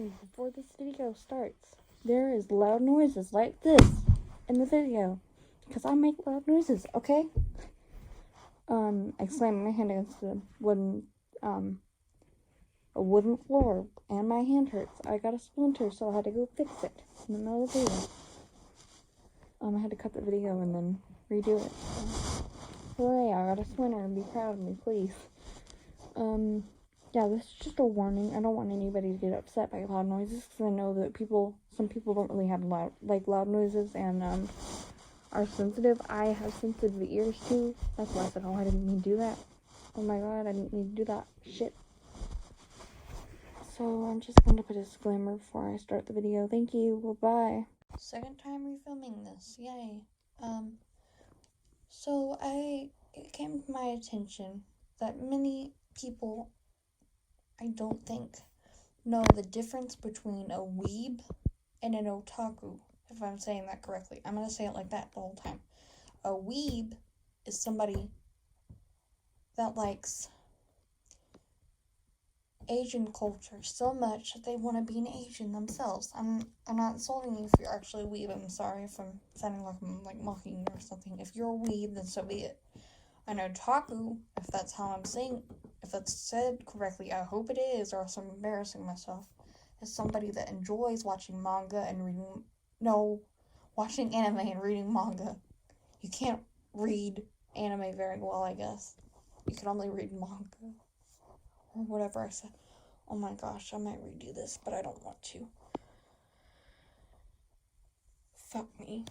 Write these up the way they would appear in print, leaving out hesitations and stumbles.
warning before this video starts. There is loud noises like this in the video. Because I make loud noises, okay? I slammed my hand against a wooden floor, and my hand hurts. I got a splinter, so I had to go fix it in the middle of the video. I had to cut the video and then redo it. Hooray, I got a splinter, be proud of me, please. Yeah, this is just a warning. I don't want anybody to get upset by loud noises, because I know that some people don't really have loud noises, and, are sensitive. I have sensitive ears, too. That's why I said, oh, I didn't mean to do that. Oh my god, I didn't mean to do that. Shit. So, I'm just going to put a disclaimer before I start the video. Thank you. Bye-bye. Second time refilming this. Yay. So, it came to my attention that many people, I don't think, know the difference between a weeb and an otaku, if I'm saying that correctly. I'm going to say it like that the whole time. A weeb is somebody that likes Asian culture so much that they want to be an Asian themselves. I'm not insulting you if you're actually a weeb. I'm sorry if I'm sounding like I'm mocking you or something. If you're a weeb, then so be it. An otaku, if that's how I'm saying, if that's said correctly, I hope it is, or else I'm embarrassing myself, is somebody that enjoys watching manga and watching anime and reading manga. You can't read anime very well, I guess. You can only read manga. Or whatever I said. Oh my gosh, I might redo this, but I don't want to. Fuck me.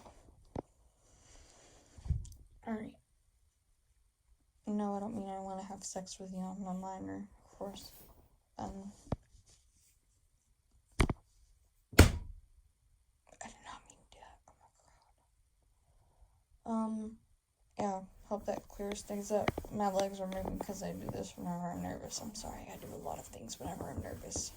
Alright. No, I don't mean I want to have sex with you. I'm a minor, of course. I did not mean to do that. Oh my god. Yeah, hope that clears things up. My legs are moving because I do this whenever I'm nervous. I'm sorry, I do a lot of things whenever I'm nervous.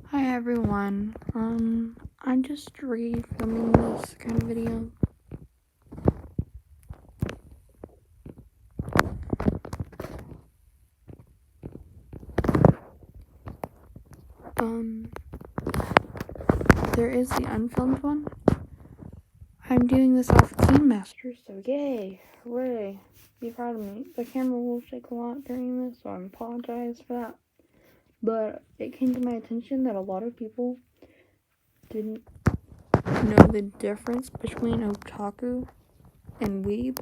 Hi everyone. I'm just refilming this kind of video. There is the unfilmed one. I'm doing this off Keen Master, so yay, hooray, be proud of me. The camera will shake a lot during this, so I apologize for that. But it came to my attention that a lot of people didn't know the difference between otaku and weeb.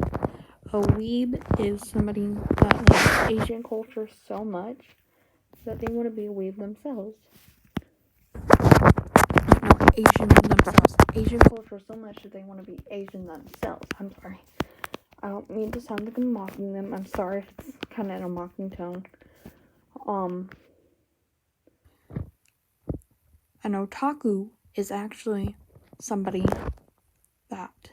A weeb is somebody that likes Asian culture so much that they want to be a weeb themselves. Not Asian themselves. Asian culture so much that they want to be Asian themselves. I'm sorry. I don't mean to sound like I'm mocking them. I'm sorry if it's kind of in a mocking tone. An otaku is actually somebody that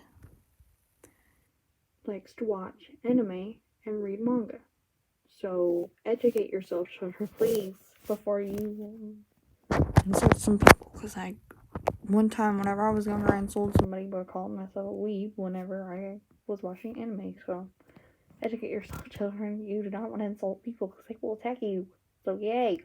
likes to watch anime and read manga. So educate yourself, children, please, before you insult some people. Because one time whenever I was younger, I insulted somebody by calling myself a weeb whenever I was watching anime. So educate yourself, children. You do not want to insult people because they will attack you. So yay.